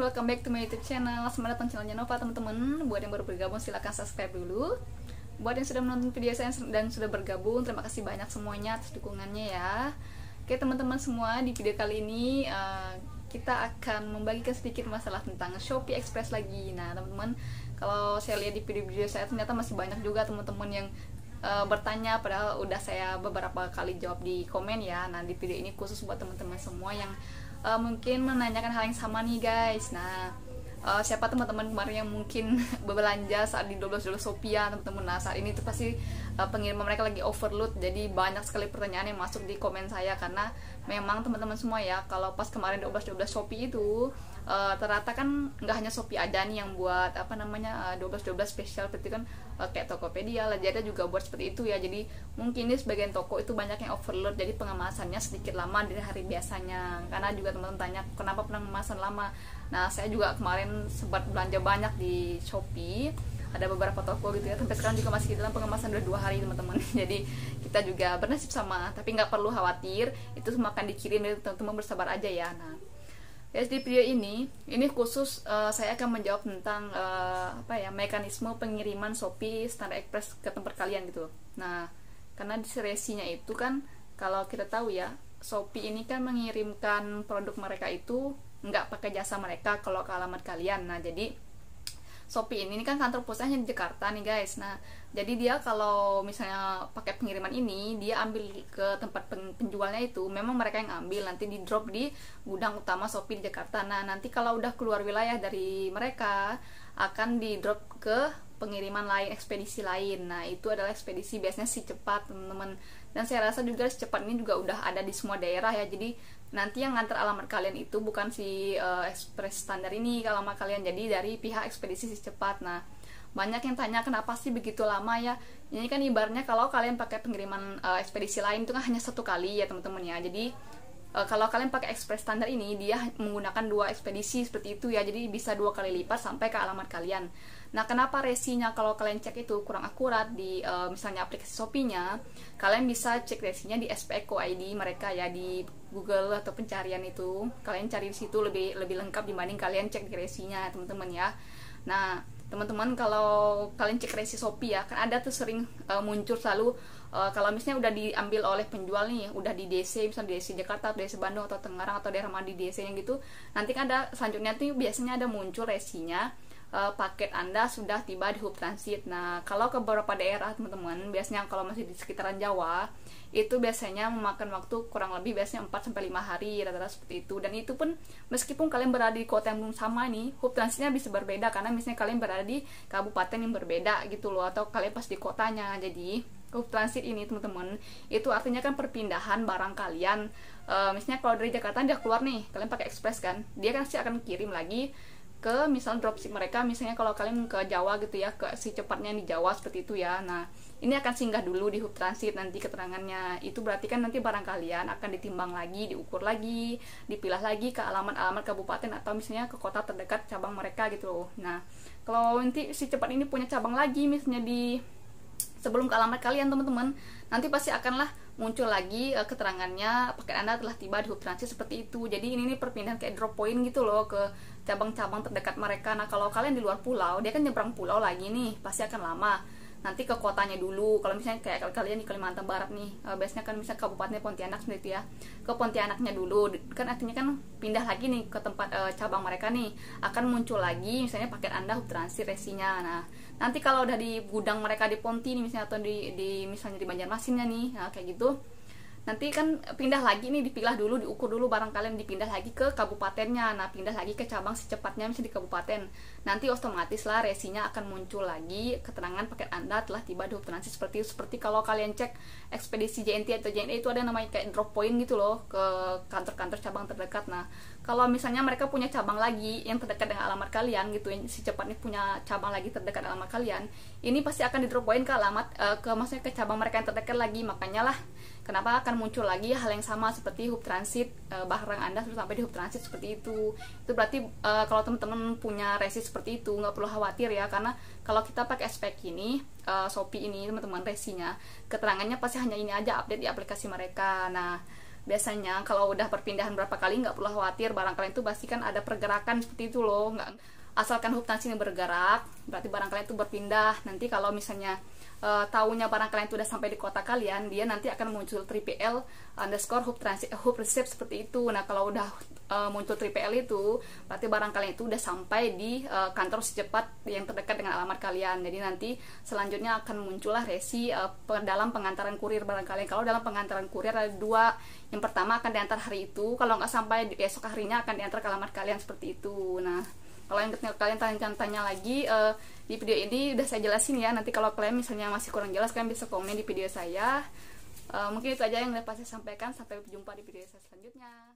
welcome back to my YouTube channel. Selamat datang channelnya Nova teman-teman. Buat yang baru bergabung silahkan subscribe dulu. Buat yang sudah menonton video saya dan sudah bergabung, terima kasih banyak semuanya atas dukungannya ya. Oke teman-teman semua, di video kali ini kita akan membagikan sedikit masalah tentang Shopee Express lagi. Nah teman-teman, kalau saya lihat di video-video saya ternyata masih banyak juga teman-teman yang bertanya, padahal udah saya beberapa kali jawab di komen ya. Nah di video ini khusus buat teman-teman semua yang mungkin menanyakan hal yang sama nih guys. Nah siapa teman-teman kemarin yang mungkin berbelanja saat di 12 Shopee ya teman-teman. Nah saat ini tuh pasti pengiriman mereka lagi overload, jadi banyak sekali pertanyaan yang masuk di komen saya, karena memang teman-teman semua ya, kalau pas kemarin 12 Shopee itu ternyata kan nggak hanya Shopee ada nih yang buat 12 spesial seperti kan, kayak Tokopedia, Lazada juga buat seperti itu ya. Jadi mungkin di sebagian toko itu banyak yang overload, jadi pengemasannya sedikit lama dari hari biasanya. Karena juga teman-teman tanya kenapa pengemasan lama. Nah saya juga kemarin sempat belanja banyak di Shopee, ada beberapa toko gitu ya, sampai sekarang juga masih dalam pengemasan udah 2 hari teman-teman. Jadi kita juga bernasib sama, tapi nggak perlu khawatir, itu semua akan dikirim, jadi teman-teman bersabar aja ya. Nah guys, di video ini khusus saya akan menjawab tentang mekanisme pengiriman Shopee Standard Express ke tempat kalian gitu. Nah karena diskresinya itu kan, kalau kita tahu ya, Shopee ini kan mengirimkan produk mereka itu nggak pakai jasa mereka kalau ke alamat kalian. Nah jadi Shopee ini kan kantor pusatnya di Jakarta nih guys. Nah jadi dia kalau misalnya pakai pengiriman ini, dia ambil ke tempat penjualnya itu, memang mereka yang ambil, nanti di drop di gudang utama Shopee di Jakarta. Nah nanti kalau udah keluar wilayah dari mereka, akan di drop ke pengiriman lain, ekspedisi lain. Nah itu adalah ekspedisi biasanya si cepat teman-teman, dan saya rasa juga si cepat ini juga udah ada di semua daerah ya. Jadi nanti yang nganter alamat kalian itu bukan si Express standar ini ke alamat kalian, jadi dari pihak ekspedisi si cepat. Nah banyak yang tanya kenapa sih begitu lama ya. Ini kan ibaratnya kalau kalian pakai pengiriman ekspedisi lain itu kan hanya 1 kali ya teman-teman ya. Jadi kalau kalian pakai Express standar ini, dia menggunakan 2 ekspedisi seperti itu ya, jadi bisa 2 kali lipat sampai ke alamat kalian. Nah kenapa resinya kalau kalian cek itu kurang akurat di misalnya aplikasi Shopee-nya, kalian bisa cek resinya di SPECO ID mereka ya, di Google atau pencarian itu kalian cari di situ lebih lengkap dibanding kalian cek di resinya teman-teman ya. Nah teman-teman, kalau kalian cek resi Shopee ya, kan ada tuh sering muncul selalu kalau misalnya udah diambil oleh penjual nih, udah di DC, misalnya di DC Jakarta, atau DC Bandung, atau Tangerang, atau daerah mana di DC yang gitu, nanti kan ada selanjutnya tuh biasanya ada muncul resinya, paket Anda sudah tiba di hub transit. Nah kalau ke beberapa daerah teman-teman, biasanya kalau masih di sekitaran Jawa, itu biasanya memakan waktu kurang lebih biasanya 4-5 hari rata-rata seperti itu. Dan itu pun meskipun kalian berada di kota yang belum sama nih, hub transitnya bisa berbeda, karena misalnya kalian berada di kabupaten yang berbeda gitu loh, atau kalian pas di kotanya. Jadi hub transit ini teman-teman, itu artinya kan perpindahan barang kalian. Misalnya kalau dari Jakarta dia keluar nih, kalian pakai Express kan, dia kan pasti akan kirim lagi ke misalnya dropship mereka. Misalnya kalau kalian ke Jawa gitu ya, ke si cepatnya di Jawa seperti itu ya. Nah ini akan singgah dulu di hub transit nanti keterangannya. Itu berarti kan nanti barang kalian akan ditimbang lagi, diukur lagi, dipilah lagi ke alamat-alamat kabupaten atau misalnya ke kota terdekat cabang mereka gitu loh. Nah kalau nanti si cepat ini punya cabang lagi misalnya di sebelum ke alamat kalian teman-teman, nanti pasti akanlah muncul lagi keterangannya paket Anda telah tiba di hub transit seperti itu. Jadi ini perpindahan kayak drop point gitu loh ke cabang-cabang terdekat mereka. Nah kalau kalian di luar pulau, dia kan nyebrang pulau lagi nih, pasti akan lama. Nanti ke kotanya dulu. Kalau misalnya kayak kalian di Kalimantan Barat nih, biasanya kan misalnya kabupaten Pontianak sendiri ya, ke Pontianaknya dulu, kan artinya kan pindah lagi nih ke tempat cabang mereka nih, akan muncul lagi misalnya paket Anda hub transit resinya. Nah nanti kalau udah di gudang mereka di Ponti nih misalnya, atau di misalnya di Banjarmasinnya nih, nah kayak gitu, nanti kan pindah lagi nih, dipilah dulu, diukur dulu barang kalian, dipindah lagi ke kabupatennya. Nah pindah lagi ke cabang secepatnya misalnya di kabupaten, nanti otomatis lah resinya akan muncul lagi keterangan paket Anda telah tiba di hub transit seperti kalau kalian cek ekspedisi JNT atau JNE itu ada namanya kayak drop point gitu loh ke kantor-kantor cabang terdekat. Nah kalau misalnya mereka punya cabang lagi yang terdekat dengan alamat kalian gitu, si cepat nih punya cabang lagi terdekat dengan alamat kalian, ini pasti akan di drop point ke alamat maksudnya ke cabang mereka yang terdekat lagi. Makanya lah kenapa akan muncul lagi hal yang sama seperti hub transit, barang Anda sudah sampai di hub transit seperti itu. Itu berarti kalau teman-teman punya resi seperti itu nggak perlu khawatir ya, karena kalau kita pakai spek ini Shopee ini teman-teman, resinya keterangannya pasti hanya ini aja, update di aplikasi mereka. Nah biasanya kalau udah perpindahan berapa kali nggak perlu khawatir, barang kalian itu pasti kan ada pergerakan seperti itu loh. Nggak, asalkan hub taksi ini bergerak berarti barang kalian itu berpindah. Nanti kalau misalnya tahunya barang kalian itu udah sampai di kota kalian, dia nanti akan muncul 3PL underscore hub receipt seperti itu. Nah kalau udah muncul 3PL itu berarti barang kalian itu udah sampai di kantor secepat yang terdekat dengan alamat kalian. Jadi nanti selanjutnya akan muncullah resi dalam pengantaran kurir barang kalian. Kalau dalam pengantaran kurir ada dua, yang pertama akan diantar hari itu, kalau nggak sampai besok harinya akan diantar ke alamat kalian seperti itu. Nah kalau yang kalian tanya lagi di video ini udah saya jelasin ya. Nanti kalau kalian misalnya masih kurang jelas, kalian bisa komen di video saya. Mungkin itu aja yang dapat saya sampaikan. Sampai jumpa di video saya selanjutnya.